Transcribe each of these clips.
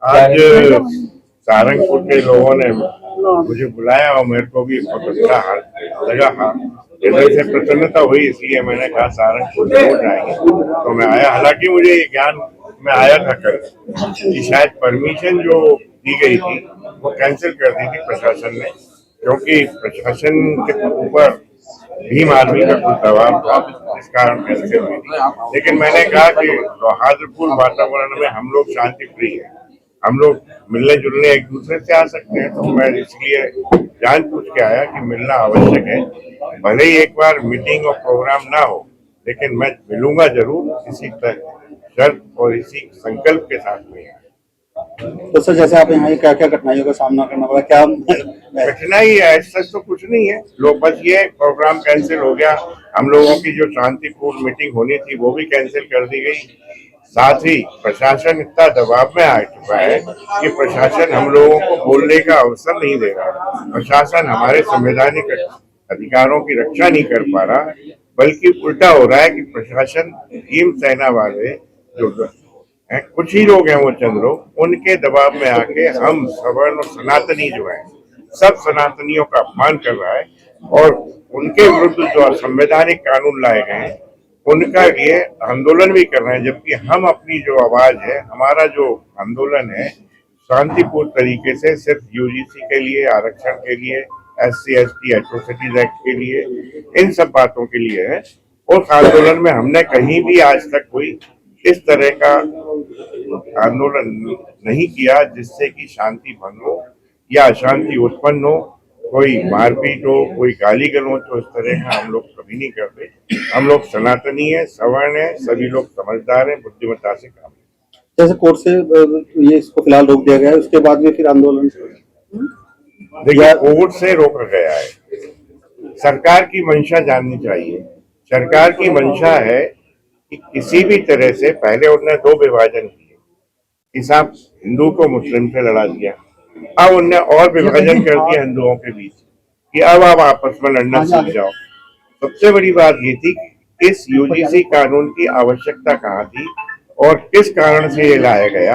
आज सहारनपुर के लोगों ने मुझे बुलाया और मेरे को भी बहुत अच्छा लगा। हाँ, हृदय से प्रसन्नता हुई, इसलिए मैंने कहा सहारनपुर जरूर जाएंगे। तो मैं आया, हालांकि मुझे ये ज्ञान में आया था कल कि शायद परमिशन जो दी गई थी वो कैंसिल कर दी थी प्रशासन ने, क्योंकि प्रशासन के ऊपर भीम आर्मी का कुछ दबाव था, इस कारण कैंसिल हुई थी। लेकिन मैंने कहा कि सौहार्दपूर्ण वातावरण में हम लोग शांति प्रिय हैं, हम लोग मिलने जुलने एक दूसरे से आ सकते हैं। तो मैं इसलिए जान पूछ के आया कि मिलना आवश्यक है, भले ही एक बार मीटिंग और प्रोग्राम ना हो, लेकिन मैं मिलूंगा जरूर, इसी शर्त और इसी संकल्प के साथ में। तो सर जैसे आप यहाँ क्या क्या कठिनाइयों का सामना करना पड़ा, क्या कठिनाई है? ऐसा तो कुछ नहीं है, लोग बस ये प्रोग्राम कैंसिल हो गया, हम लोगों की जो शांतिपूर्ण मीटिंग होनी थी वो भी कैंसिल कर दी गई। साथ ही प्रशासन इतना दबाव में आ चुका है कि प्रशासन हम लोगों को बोलने का अवसर नहीं दे रहा। प्रशासन हमारे संवैधानिक अधिकारों की रक्षा नहीं कर पा रहा, बल्कि उल्टा हो रहा है कि प्रशासन भीम सेना वाले जो कुछ ही लोग हैं, वो चंद लोग, उनके दबाव में आके हम सवर्ण और सनातनी जो है सब सनातनियों का अपमान कर रहा है और उनके विरुद्ध जो संवैधानिक कानून लाए गए हैं उनका लिए आंदोलन भी कर रहे हैं। जबकि हम अपनी जो आवाज है, हमारा जो आंदोलन है, शांतिपूर्ण तरीके से सिर्फ यूजीसी के लिए, आरक्षण के लिए, SC/ST एट्रोसिटीज एक्ट के लिए, इन सब बातों के लिए है। उस आंदोलन में हमने कहीं भी आज तक कोई इस तरह का आंदोलन नहीं किया जिससे कि शांति भंग हो या अशांति उत्पन्न हो, कोई मारपीट हो, कोई गाली गलौज हो, इस तरह का हम लोग कभी नहीं करते। हम लोग सनातनी है, सवर्ण है, सभी लोग समझदार हैं, बुद्धिमत्ता से काम। जैसे कोर्ट से ये इसको फिलहाल रोक दिया गया है, उसके बाद भी फिर आंदोलन देखिए, कोर्ट से रोका गया है, सरकार की मंशा जाननी चाहिए। सरकार की मंशा है कि किसी भी तरह से, पहले उन्होंने 2 विभाजन किए कि साहब हिंदू को मुस्लिम से लड़ा दिया, अब उनने और विभाजन कर दिया हिंदुओं के बीच कि अब आप आपस में लड़ना सीख जाओ। सबसे बड़ी बात ये थी कि इस यूजीसी कानून की आवश्यकता कहाँ थी और किस कारण से ये लाया गया।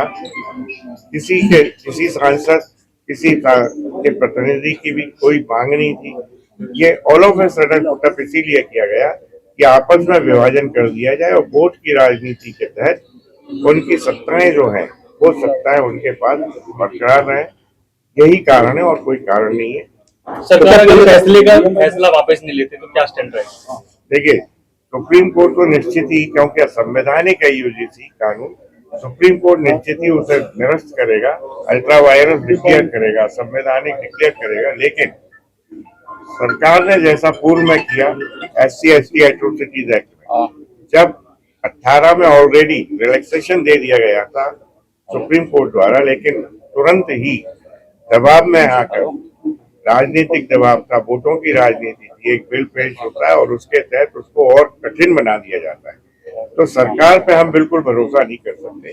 किसी सांसद, किसी के प्रतिनिधि की भी कोई मांग नहीं थी। ये all of a sudden put up इसीलिए किया गया कि आपस में विभाजन कर दिया जाए और वोट की राजनीति के तहत उनकी सत्ताएं जो हैं वो सत्ताएं उनके पास बरकरार रहे। यही कारण है और कोई कारण नहीं है। सरकार अगर फैसला वापस नहीं लेते तो क्या स्टैंड रहेगा? देखिए, सुप्रीम कोर्ट तो निश्चित ही, क्योंकि संवैधानिक है यूजीसी कानून, सुप्रीम कोर्ट निश्चित ही उसे निरस्त करेगा, अल्ट्रा वायरस डिक्लेयर करेगा, संवैधानिक डिक्लेयर करेगा। लेकिन सरकार ने जैसा पूर्व में किया SC/ST एट्रोसिटीज एक्ट में, जब 18 में ऑलरेडी रिलैक्सेशन दे दिया गया था सुप्रीम कोर्ट द्वारा, लेकिन तुरंत ही दबाव में आकर, राजनीतिक दबाव था, वोटों की राजनीति थी, एक बिल पेश होता है और उसके तहत उसको और कठिन बना दिया जाता है। तो सरकार पे हम बिल्कुल भरोसा नहीं कर सकते।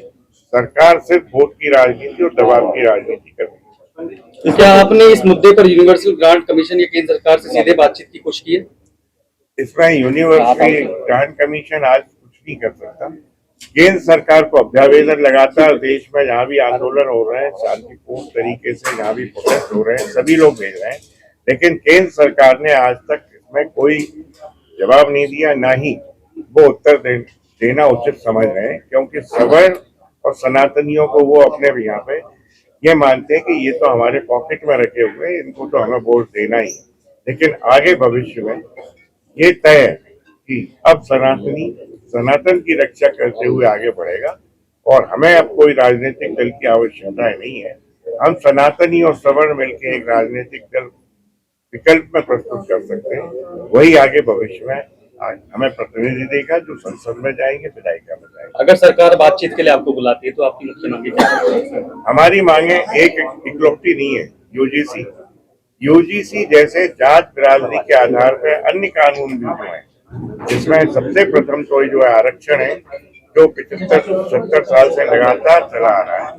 सरकार सिर्फ वोट की राजनीति और दबाव की राजनीति कर रही है। क्या आपने इस मुद्दे पर यूनिवर्सल ग्रांट कमीशन या केंद्र सरकार से सीधे बातचीत की कोशिश की है? इसमें यूनिवर्सल ग्रांट कमीशन आज कुछ नहीं कर सकता। केंद्र सरकार को अभ्यावेदन लगातार देश में जहाँ भी आंदोलन हो रहे हैं, शांतिपूर्ण तरीके से जहाँ भी प्रोटेस्ट हो रहे हैं, सभी लोग भेज रहे हैं, लेकिन केंद्र सरकार ने आज तक इसमें कोई जवाब नहीं दिया, ना ही वो उत्तर देना उचित समझ रहे हैं। क्योंकि सवर्ण और सनातनियों को वो अपने यहाँ पे ये मानते हैं कि ये तो हमारे पॉकेट में रखे हुए हैं, इनको तो हमें वोट देना ही। लेकिन आगे भविष्य में ये तय है कि अब सनातन की रक्षा करते हुए आगे बढ़ेगा और हमें अब कोई राजनीतिक दल की आवश्यकता नहीं है। हम सनातनी और सवर्ण मिलकर एक राजनीतिक दल विकल्प में प्रस्तुत कर सकते हैं, वही आगे भविष्य में हमें प्रतिनिधि देगा जो संसद में जाएंगे, विधायिका में जाएंगे। अगर सरकार बातचीत के लिए आपको बुलाती है तो आपकी मुख्य मांगे क्या है? हमारी मांगे एक इकलौती नहीं है, यूजीसी जैसे जात बिरादरी के आधार पर अन्य कानून भी जो है, जिसमें सबसे प्रथम तो जो है आरक्षण है, जो 75-70 साल से लगातार चला आ रहा है।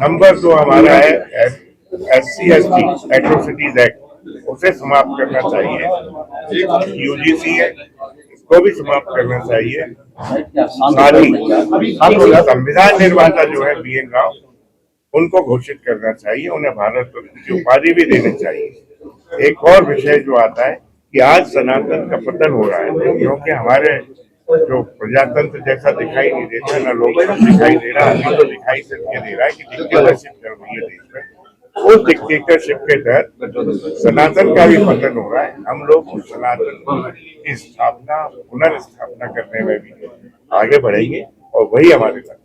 नंबर 2 हमारा है SC/ST एट्रोसिटीज एक्ट, उसे समाप्त करना चाहिए। यूजीसी है, इसको भी समाप्त करना चाहिए। साथ ही संविधान निर्माता जो है BN राव, उनको घोषित करना चाहिए, उन्हें भारत रत्न की उपाधि भी देनी चाहिए। एक और विषय जो आता है कि आज सनातन का पतन हो रहा है, क्योंकि हमारे जो प्रजातंत्र जैसा दिखाई नहीं देता, ना लोकतंत्र दिखाई दे रहा, अभी तो दिखाई सिर्फ ये दे रहा है कि डिक्टेटरशिप चल रही है देश में। उस डिक्टेटरशिप के तहत सनातन का भी पतन हो रहा है। हम लोग उस सनातन की स्थापना, पुनर्स्थापना करने में भी आगे बढ़ेंगे और वही हमारे लक्ष्य।